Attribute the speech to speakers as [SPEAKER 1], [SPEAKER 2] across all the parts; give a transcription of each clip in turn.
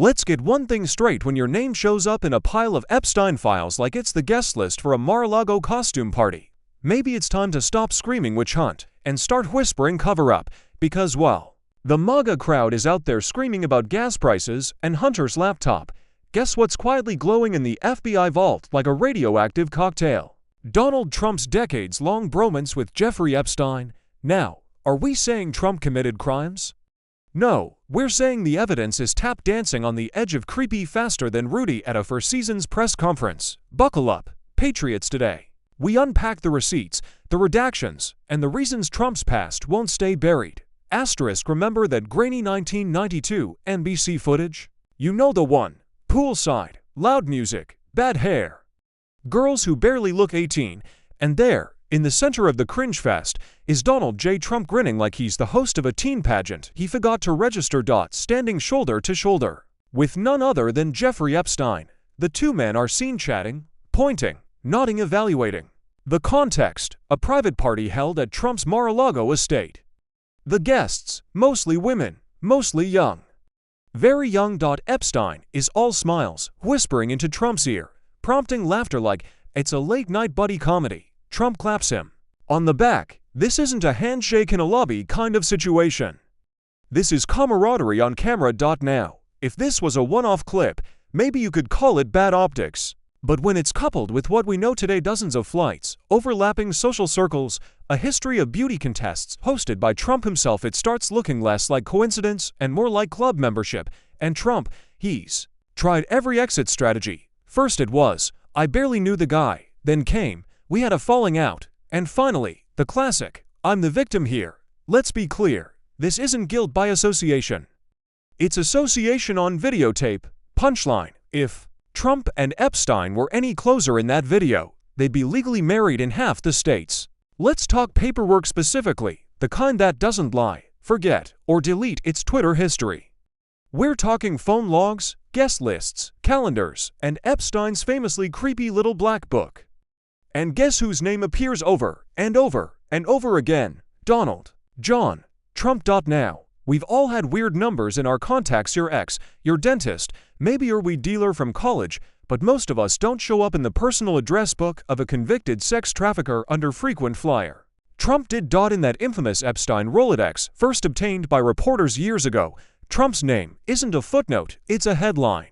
[SPEAKER 1] Let's get one thing straight when your name shows up in a pile of Epstein files like it's the guest list for a Mar-a-Lago costume party. Maybe it's time to stop screaming witch hunt and start whispering cover-up, because, well, the MAGA crowd is out there screaming about gas prices and Hunter's laptop. Guess what's quietly glowing in the FBI vault like a radioactive cocktail? Donald Trump's decades-long bromance with Jeffrey Epstein. Now, are we saying Trump committed crimes? No, we're saying the evidence is tap dancing on the edge of creepy faster than Rudy at a Four Seasons press conference. Buckle up, Patriots today. We unpack the receipts, the redactions, and the reasons Trump's past won't stay buried. Asterisk, remember that grainy 1992 NBC footage? You know the one. Poolside, loud music, bad hair. Girls who barely look 18, and there, in the center of the cringe fest, is Donald J. Trump grinning like he's the host of a teen pageant he forgot to register. Standing shoulder to shoulder with none other than Jeffrey Epstein. The two men are seen chatting, pointing, nodding, evaluating. The context, a private party held at Trump's Mar-a-Lago estate. The guests, mostly women, mostly young. Very young. Epstein is all smiles, whispering into Trump's ear, prompting laughter like it's a late-night buddy comedy. Trump claps him on the back. This isn't a handshake in a lobby kind of situation. This is camaraderie on camera. Now, if this was a one-off clip, maybe you could call it bad optics. But when it's coupled with what we know today, dozens of flights, overlapping social circles, a history of beauty contests hosted by Trump himself, it starts looking less like coincidence and more like club membership. And Trump, he's tried every exit strategy. First it was, I barely knew the guy. Then came, we had a falling out. And finally, the classic, I'm the victim here. Let's be clear, this isn't guilt by association. It's association on videotape. Punchline, if Trump and Epstein were any closer in that video, they'd be legally married in half the states. Let's talk paperwork specifically, the kind that doesn't lie, forget, or delete its Twitter history. We're talking phone logs, guest lists, calendars, and Epstein's famously creepy little black book. And guess whose name appears over and over and over again? Donald John Trump. Now, we've all had weird numbers in our contacts. Your ex, your dentist, maybe your weed dealer from college, but most of us don't show up in the personal address book of a convicted sex trafficker under frequent flyer. Trump did. In that infamous Epstein Rolodex, first obtained by reporters years ago, Trump's name isn't a footnote, it's a headline.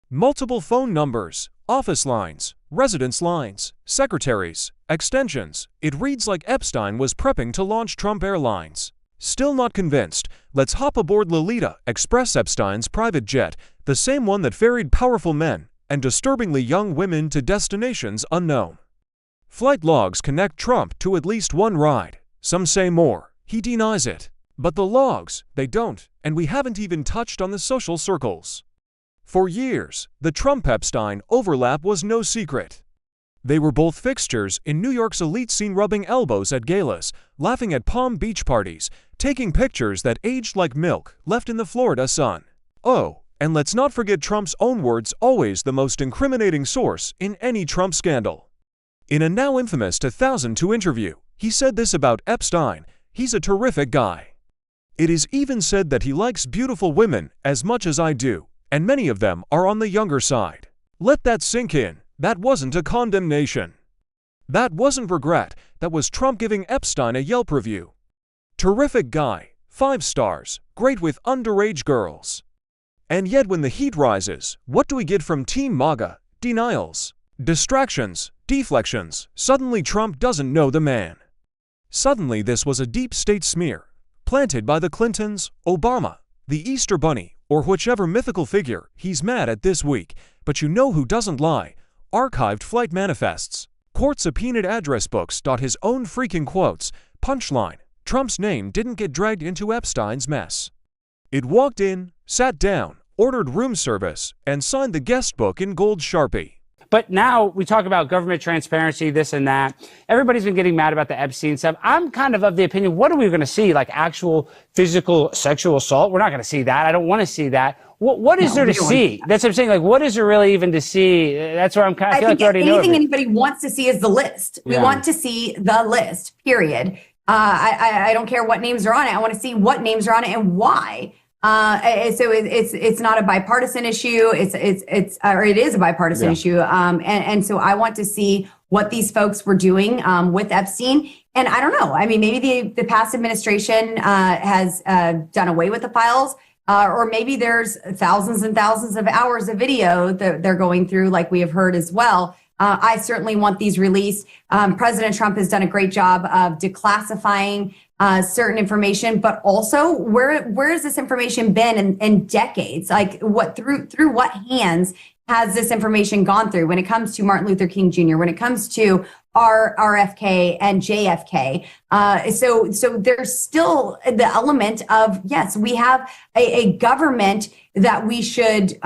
[SPEAKER 1] Multiple phone numbers, office lines, residence lines, secretaries, extensions. It reads like Epstein was prepping to launch Trump Airlines. Still not convinced? Let's hop aboard Lolita Express, Epstein's private jet, the same one that ferried powerful men and disturbingly young women to destinations unknown. Flight logs connect Trump to at least one ride. Some say more. He denies it. But the logs, they don't, and we haven't even touched on the social circles. For years, the Trump-Epstein overlap was no secret. They were both fixtures in New York's elite scene, rubbing elbows at galas, laughing at Palm Beach parties, taking pictures that aged like milk left in the Florida sun. Oh, and let's not forget Trump's own words, always the most incriminating source in any Trump scandal. In a now infamous 2002 interview, he said this about Epstein: he's a terrific guy. It is even said that he likes beautiful women as much as I do, and many of them are on the younger side. Let that sink in. That wasn't a condemnation. That wasn't regret. That was Trump giving Epstein a Yelp review. Terrific guy, 5 stars, great with underage girls. And yet when the heat rises, what do we get from Team MAGA? Denials, distractions, deflections. Suddenly Trump doesn't know the man. Suddenly this was a deep state smear, planted by the Clintons, Obama, the Easter Bunny, or whichever mythical figure he's mad at this week. But you know who doesn't lie? Archived flight manifests, court-subpoenaed address books. His own freaking quotes. Punchline, Trump's name didn't get dragged into Epstein's mess. It walked in, sat down, ordered room service, and signed the guest book in gold Sharpie.
[SPEAKER 2] But now we talk about government transparency, this and that. Everybody's been getting mad about the Epstein stuff. I'm kind of the opinion, what are we going to see? Like actual physical sexual assault? We're not going to see that. I don't want to see that. What is there to see? That's what I'm saying. Like, what is there really even to see? That's where I'm kind of, I feel like I already know.
[SPEAKER 3] Anything anybody wants to see is the list. We want to see the list, period. I don't care what names are on it. I want to see what names are on it and why. So it's not a bipartisan issue. Or it is a bipartisan issue. And so I want to see what these folks were doing with Epstein. And I don't know. I mean, maybe the past administration has done away with the files, or maybe there's thousands and thousands of hours of video that they're going through, like we have heard as well. I certainly want these released. President Trump has done a great job of declassifying certain information, but also where has this information been in decades? Like through what hands has this information gone through when it comes to Martin Luther King Jr., when it comes to RFK and JFK? So there's still the element of, yes, we have a government that we should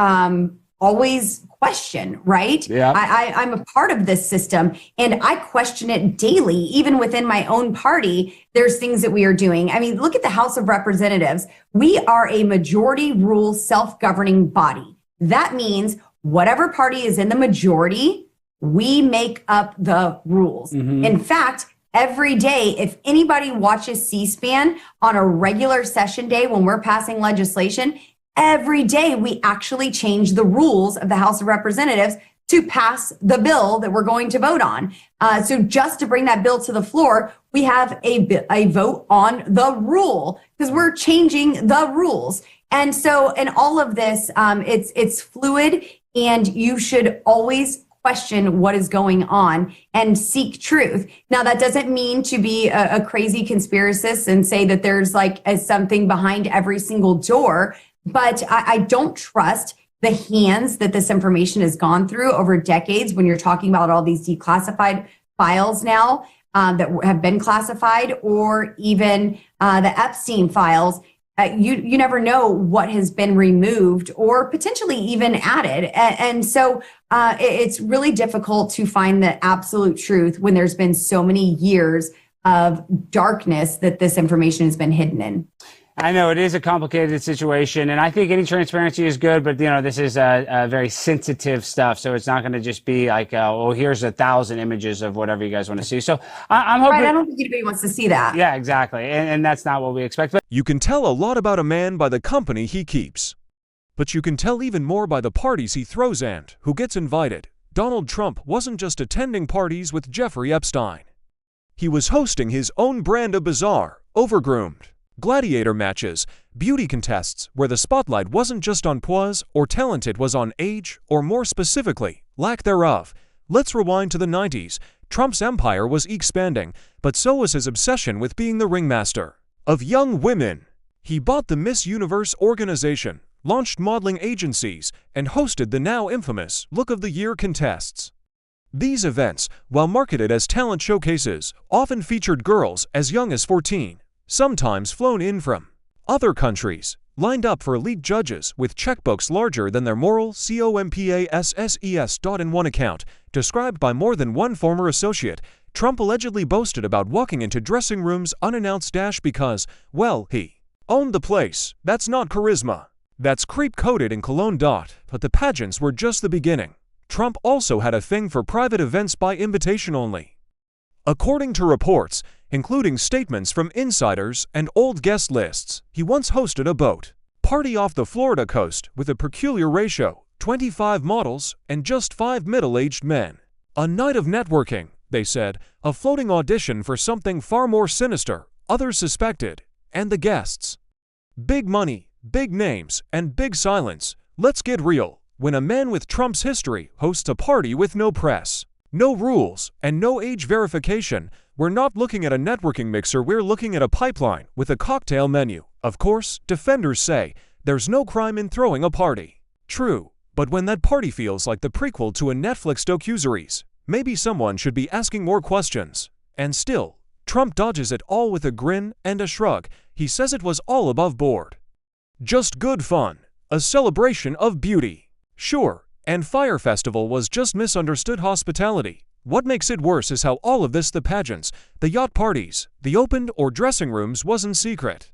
[SPEAKER 3] always question, right?
[SPEAKER 2] Yeah.
[SPEAKER 3] I'm a part of this system and I question it daily. Even within my own party, there's things that we are doing. I mean, look at the House of Representatives. We are a majority rule self-governing body. That means whatever party is in the majority, we make up the rules. In fact, every day, if anybody watches C-SPAN on a regular session day when we're passing legislation, every day we actually change the rules of the House of Representatives to pass the bill that we're going to vote on. So just to bring that bill to the floor, we have a vote on the rule because we're changing the rules. And so in all of this, it's fluid, and you should always question what is going on and seek truth. Now, that doesn't mean to be a crazy conspiracist and say that there's like something behind every single door, but I don't trust the hands that this information has gone through over decades when you're talking about all these declassified files now that have been classified, or even the Epstein files. You never know what has been removed or potentially even added. And so it's really difficult to find the absolute truth when there's been so many years of darkness that this information has been hidden in.
[SPEAKER 2] I know it is a complicated situation, and I think any transparency is good, but this is a very sensitive stuff, so it's not going to just be like, oh, here's 1,000 images of whatever you guys want to see. So I'm hoping.
[SPEAKER 3] Right, I don't think anybody wants to see that.
[SPEAKER 2] Yeah, exactly, and that's not what we expect. But
[SPEAKER 1] you can tell a lot about a man by the company he keeps, but you can tell even more by the parties he throws and who gets invited. Donald Trump wasn't just attending parties with Jeffrey Epstein. He was hosting his own brand of bizarre, overgroomed gladiator matches, beauty contests where the spotlight wasn't just on poise or talent, it was on age, or more specifically, lack thereof. Let's rewind to the 90s. Trump's empire was expanding, but so was his obsession with being the ringmaster of young women. He bought the Miss Universe organization, launched modeling agencies, and hosted the now infamous Look of the Year contests. These events, while marketed as talent showcases, often featured girls as young as 14. Sometimes flown in from other countries, lined up for elite judges with checkbooks larger than their moral COMPASSES. In one account, described by more than one former associate, Trump allegedly boasted about walking into dressing rooms unannounced because, well, he owned the place. That's not charisma. That's creep-coated in cologne. But the pageants were just the beginning. Trump also had a thing for private events by invitation only. According to reports, including statements from insiders and old guest lists, he once hosted a boat party off the Florida coast with a peculiar ratio, 25 models and just 5 middle-aged men. A night of networking, they said, a floating audition for something far more sinister, others suspected, and the guests. Big money, big names, and big silence. Let's get real. When a man with Trump's history hosts a party with no press, no rules, and no age verification, we're not looking at a networking mixer, we're looking at a pipeline with a cocktail menu. Of course, defenders say, there's no crime in throwing a party. True, but when that party feels like the prequel to a Netflix docuseries, maybe someone should be asking more questions. And still, Trump dodges it all with a grin and a shrug. He says it was all above board. Just good fun. A celebration of beauty. Sure, and Fire Festival was just misunderstood hospitality. What makes it worse is how all of this, the pageants, the yacht parties, the opened or dressing rooms, wasn't secret.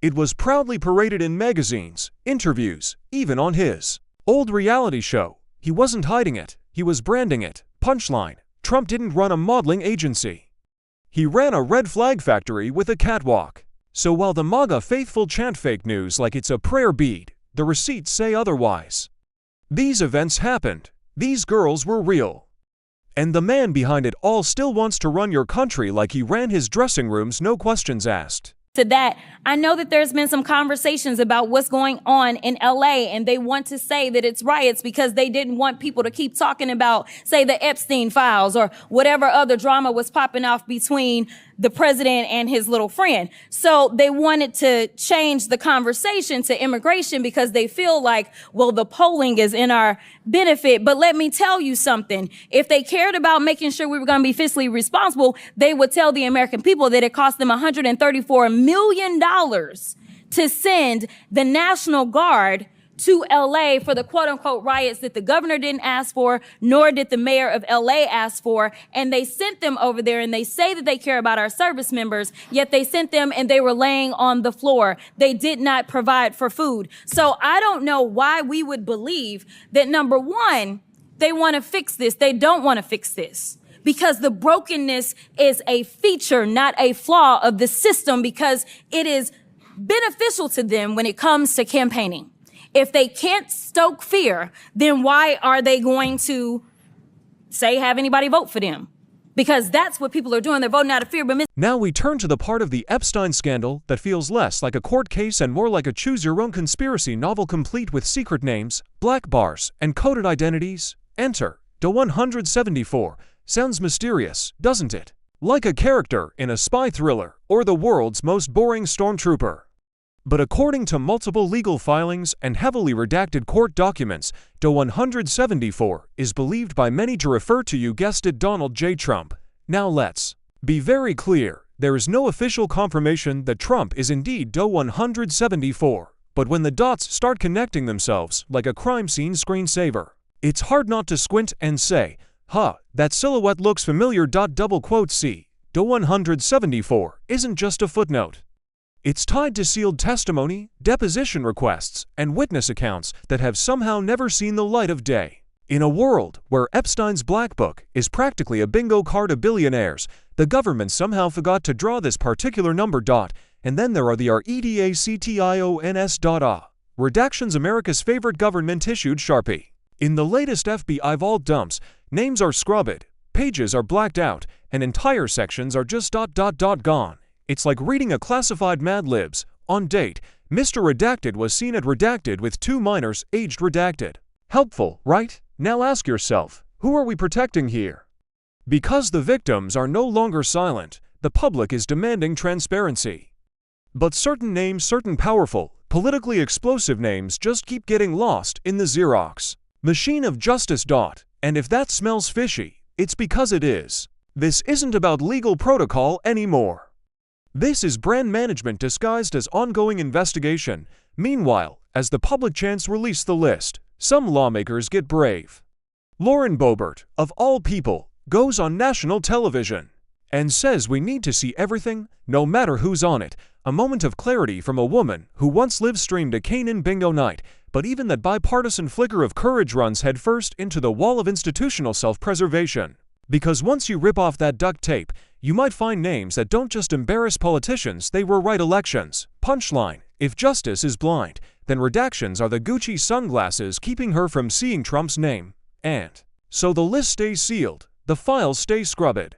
[SPEAKER 1] It was proudly paraded in magazines, interviews, even on his old reality show. He wasn't hiding it, he was branding it. Punchline: Trump didn't run a modeling agency. He ran a red flag factory with a catwalk. So while the MAGA faithful chant fake news like it's a prayer bead, the receipts say otherwise. These events happened. These girls were real. And the man behind it all still wants to run your country like he ran his dressing rooms, no questions asked.
[SPEAKER 4] To that, I know that there's been some conversations about what's going on in LA, and they want to say that it's riots because they didn't want people to keep talking about, say, the Epstein Files or whatever other drama was popping off between the president and his little friend. So they wanted to change the conversation to immigration because they feel like, well, the polling is in our benefit. But let me tell you something. If they cared about making sure we were going to be fiscally responsible, they would tell the American people that it cost them $134 million to send the National Guard to LA for the quote unquote riots that the governor didn't ask for, nor did the mayor of LA ask for. And they sent them over there, and they say that they care about our service members, yet they sent them and they were laying on the floor. They did not provide for food. So I don't know why we would believe that, number one, they want to fix this. They don't want to fix this. Because the brokenness is a feature, not a flaw of the system, because it is beneficial to them when it comes to campaigning. If they can't stoke fear, then why are they going to say have anybody vote for them? Because that's what people are doing. They're voting out of fear. But
[SPEAKER 1] now we turn to the part of the Epstein scandal that feels less like a court case and more like a choose-your-own conspiracy novel complete with secret names, black bars, and coded identities. Enter DO 174. Sounds mysterious, doesn't it? Like a character in a spy thriller or the world's most boring stormtrooper. But according to multiple legal filings and heavily redacted court documents, DO 174 is believed by many to refer to, you guessed it, Donald J. Trump. Now let's be very clear. There is no official confirmation that Trump is indeed DO 174. But when the dots start connecting themselves like a crime scene screensaver, it's hard not to squint and say, huh, that silhouette looks familiar. Double quote C. DO 174 isn't just a footnote. It's tied to sealed testimony, deposition requests, and witness accounts that have somehow never seen the light of day. In a world where Epstein's black book is practically a bingo card of billionaires, the government somehow forgot to draw this particular number. And then there are the redactions, redactions, America's favorite government-issued Sharpie. In the latest FBI vault dumps, names are scrubbed, pages are blacked out, and entire sections are just gone. It's like reading a classified Mad Libs. On date, Mr. Redacted was seen at Redacted with 2 minors aged redacted. Helpful, right? Now ask yourself, who are we protecting here? Because the victims are no longer silent, the public is demanding transparency. But certain names, certain powerful, politically explosive names just keep getting lost in the Xerox machine of justice. And if that smells fishy, it's because it is. This isn't about legal protocol anymore. This is brand management disguised as ongoing investigation. Meanwhile, as the public chants release the list, some lawmakers get brave. Lauren Boebert, of all people, goes on national television and says we need to see everything, no matter who's on it. A moment of clarity from a woman who once live-streamed a Canaan bingo night, but even that bipartisan flicker of courage runs headfirst into the wall of institutional self-preservation. Because once you rip off that duct tape, you might find names that don't just embarrass politicians, they rewrite elections. Punchline: if justice is blind, then redactions are the Gucci sunglasses keeping her from seeing Trump's name. And so the list stays sealed, the files stay scrubbed,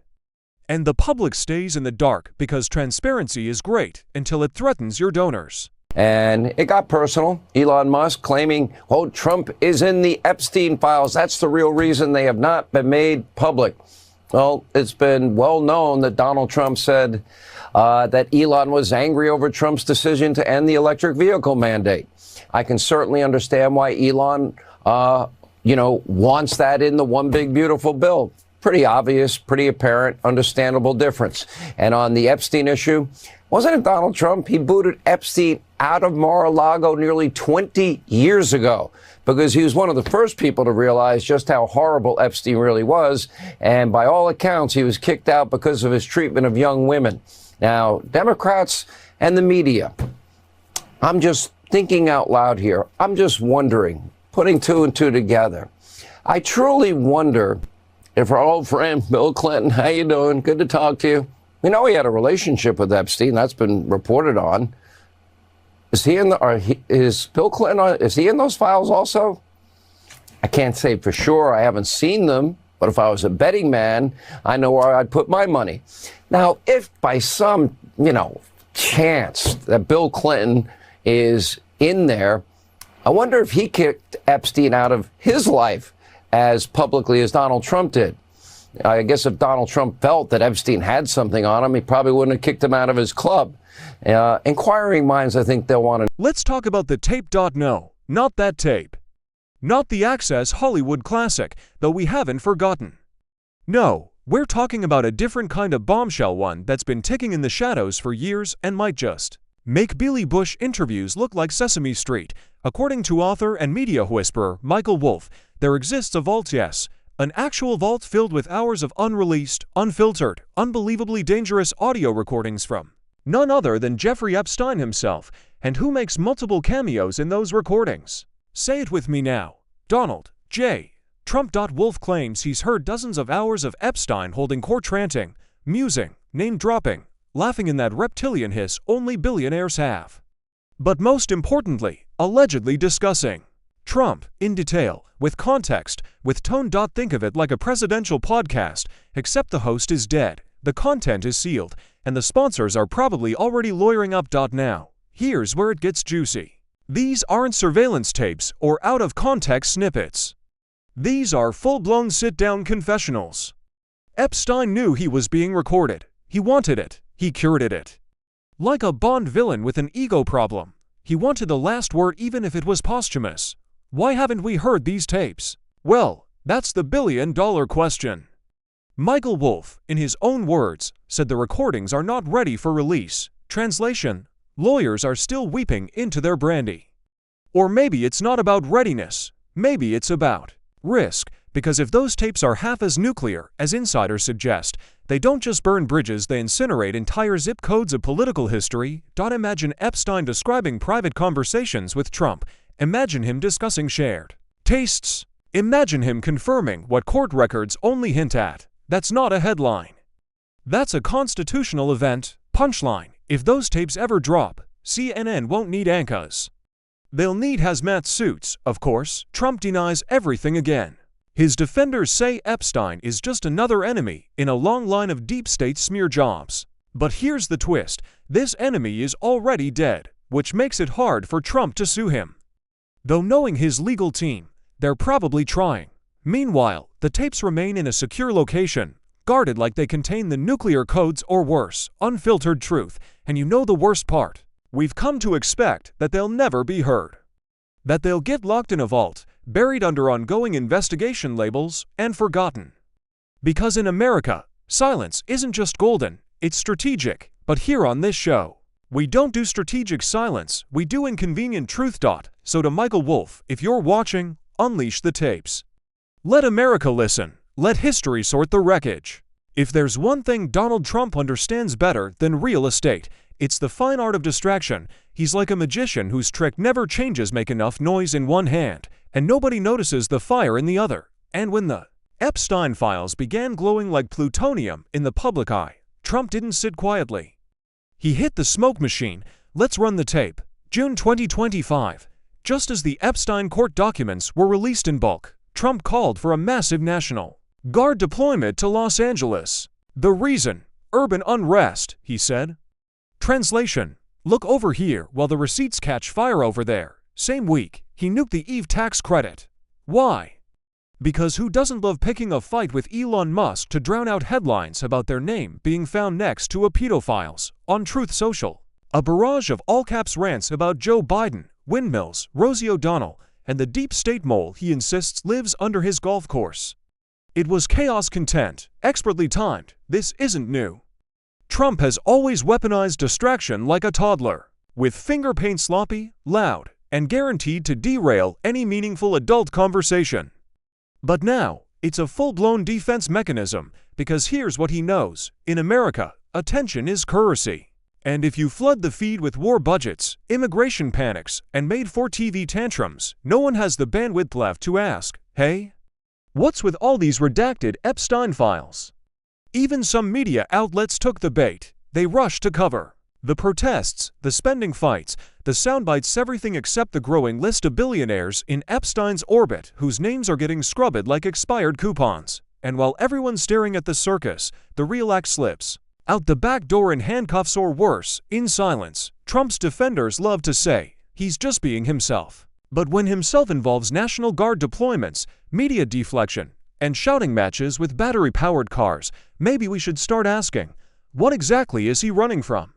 [SPEAKER 1] and the public stays in the dark because transparency is great until it threatens your donors.
[SPEAKER 5] And it got personal. Elon Musk claiming, oh, Trump is in the Epstein Files. That's the real reason they have not been made public. Well, it's been well known that Donald Trump said that Elon was angry over Trump's decision to end the electric vehicle mandate. I can certainly understand why Elon, wants that in the one big beautiful bill. Pretty obvious, pretty apparent, understandable difference. And on the Epstein issue, wasn't it Donald Trump? He booted Epstein out of Mar-a-Lago nearly 20 years ago because he was one of the first people to realize just how horrible Epstein really was. And by all accounts, he was kicked out because of his treatment of young women. Now, Democrats and the media, I'm just thinking out loud here. I'm just wondering, putting 2 and 2 together. I truly wonder if our old friend Bill Clinton, how you doing? Good to talk to you. We know he had a relationship with Epstein. That's been reported on. Is he in the? Is Bill Clinton? Is he in those files also? I can't say for sure. I haven't seen them. But if I was a betting man, I know where I'd put my money. Now, if by some, chance that Bill Clinton is in there, I wonder if he kicked Epstein out of his life as publicly as Donald Trump did. I guess if Donald Trump felt that Epstein had something on him, he probably wouldn't have kicked him out of his club. Inquiring minds, I think they'll want to.
[SPEAKER 1] Let's talk about the tape. No, not that tape. Not the Access Hollywood classic, though we haven't forgotten. No, we're talking about a different kind of bombshell, one that's been ticking in the shadows for years and might just make Billy Bush interviews look like Sesame Street. According to author and media whisperer Michael Wolff, there exists a vault, yes, an actual vault filled with hours of unreleased, unfiltered, unbelievably dangerous audio recordings from none other than Jeffrey Epstein himself, and who makes multiple cameos in those recordings. Say it with me now. Donald J. Trump. Wolff claims he's heard dozens of hours of Epstein holding court ranting, musing, name-dropping, laughing in that reptilian hiss only billionaires have. But most importantly, allegedly discussing Trump in detail, with context, with tone. Think of it like a presidential podcast, except the host is dead, the content is sealed, and the sponsors are probably already lawyering up. Now, here's where it gets juicy. These aren't surveillance tapes or out-of-context snippets. These are full-blown sit-down confessionals. Epstein knew he was being recorded. He wanted it. He curated it. Like a Bond villain with an ego problem, he wanted the last word even if it was posthumous. Why haven't we heard these tapes? Well, that's the billion-dollar question. Michael Wolff, in his own words, said the recordings are not ready for release. Translation: lawyers are still weeping into their brandy. Or maybe it's not about readiness. Maybe it's about risk, because if those tapes are half as nuclear as insiders suggest, they don't just burn bridges, they incinerate entire zip codes of political history. Imagine Epstein describing private conversations with Trump. Imagine him discussing shared tastes. Imagine him confirming what court records only hint at. That's not a headline. That's a constitutional event. Punchline: if those tapes ever drop, CNN won't need anchors. They'll need hazmat suits, of course. Trump denies everything again. His defenders say Epstein is just another enemy in a long line of deep state smear jobs. But here's the twist: this enemy is already dead, which makes it hard for Trump to sue him. Though knowing his legal team, they're probably trying. Meanwhile, the tapes remain in a secure location, guarded like they contain the nuclear codes or worse, unfiltered truth. And you know the worst part? We've come to expect that they'll never be heard. That they'll get locked in a vault, buried under ongoing investigation labels, and forgotten. Because in America, silence isn't just golden, it's strategic. But here on this show, we don't do strategic silence, we do inconvenient truth. So to Michael Wolff, if you're watching, unleash the tapes. Let America listen. Let history sort the wreckage. If there's one thing Donald Trump understands better than real estate, it's the fine art of distraction. He's like a magician whose trick never changes: make enough noise in one hand, and nobody notices the fire in the other. And when the Epstein Files began glowing like plutonium in the public eye, Trump didn't sit quietly. He hit the smoke machine. Let's run the tape. June 2025. Just as the Epstein court documents were released in bulk, Trump called for a massive National Guard deployment to Los Angeles. The reason? Urban unrest, he said. Translation: look over here while the receipts catch fire over there. Same week, he nuked the Eve tax credit. Why? Because who doesn't love picking a fight with Elon Musk to drown out headlines about their name being found next to a pedophile's on Truth Social? A barrage of all-caps rants about Joe Biden, windmills, Rosie O'Donnell, and the deep state mole he insists lives under his golf course. It was chaos content, expertly timed. This isn't new. Trump has always weaponized distraction like a toddler, with finger paint sloppy, loud, and guaranteed to derail any meaningful adult conversation. But now, it's a full-blown defense mechanism, because here's what he knows. In America, attention is currency. And if you flood the feed with war budgets, immigration panics, and made-for-TV tantrums, no one has the bandwidth left to ask, hey, what's with all these redacted Epstein files? Even some media outlets took the bait. They rushed to cover the protests, the spending fights, the soundbites, everything except the growing list of billionaires in Epstein's orbit whose names are getting scrubbed like expired coupons. And while everyone's staring at the circus, the real act slips out the back door in handcuffs or worse, in silence. Trump's defenders love to say he's just being himself. But when himself involves National Guard deployments, media deflection, and shouting matches with battery-powered cars, maybe we should start asking, what exactly is he running from?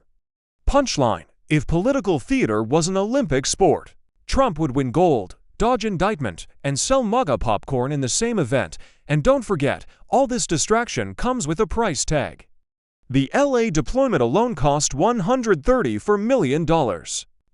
[SPEAKER 1] Punchline: if political theater was an Olympic sport, Trump would win gold, dodge indictment, and sell MAGA popcorn in the same event. And don't forget, all this distraction comes with a price tag. The LA deployment alone cost $134 million.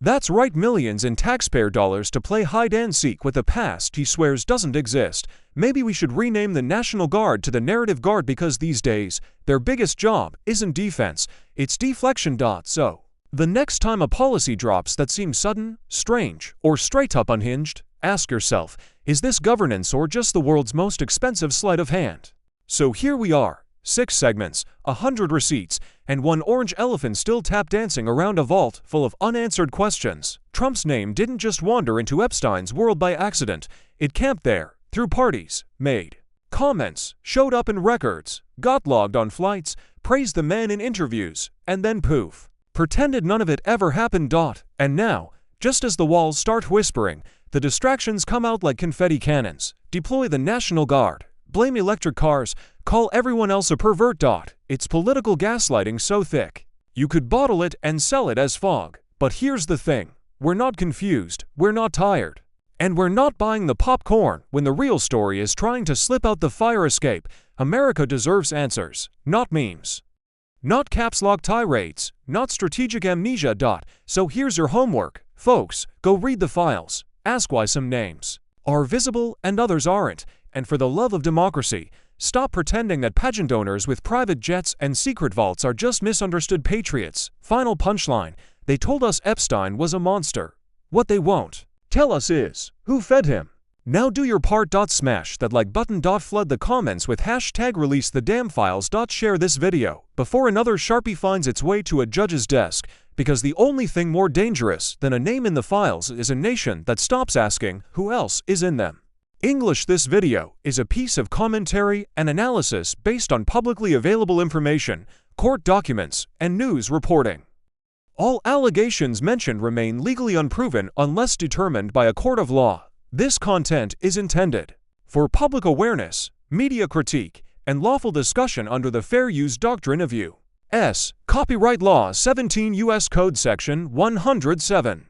[SPEAKER 1] That's right, millions in taxpayer dollars to play hide-and-seek with a past he swears doesn't exist. Maybe we should rename the National Guard to the Narrative Guard because these days, their biggest job isn't defense, it's deflection. So, the next time a policy drops that seems sudden, strange, or straight-up unhinged, ask yourself, is this governance or just the world's most expensive sleight of hand? So here we are, 6 segments, 100 receipts, and one orange elephant still tap dancing around a vault full of unanswered questions. Trump's name didn't just wander into Epstein's world by accident. It camped there, through parties, made comments, showed up in records, got logged on flights, praised the man in interviews, and then poof, pretended none of it ever happened. And now, just as the walls start whispering, the distractions come out like confetti cannons. Deploy the National Guard, blame electric cars, call everyone else a pervert. It's political gaslighting so thick, you could bottle it and sell it as fog. But here's the thing, we're not confused, we're not tired, and we're not buying the popcorn when the real story is trying to slip out the fire escape. America deserves answers, not memes. Not caps lock tirades, not strategic amnesia. So here's your homework, folks, go read the files, ask why some names are visible and others aren't, and for the love of democracy, stop pretending that pageant owners with private jets and secret vaults are just misunderstood patriots. Final punchline, they told us Epstein was a monster. What they won't tell us is who fed him. Now do your part. Smash that like button. Flood the comments with hashtag release the damn files. Share this video before another Sharpie finds its way to a judge's desk, because the only thing more dangerous than a name in the files is a nation that stops asking who else is in them. English: this video is a piece of commentary and analysis based on publicly available information, court documents, and news reporting. All allegations mentioned remain legally unproven unless determined by a court of law. This content is intended for public awareness, media critique, and lawful discussion under the fair use doctrine of U.S. Copyright Law 17 U.S. Code Section 107.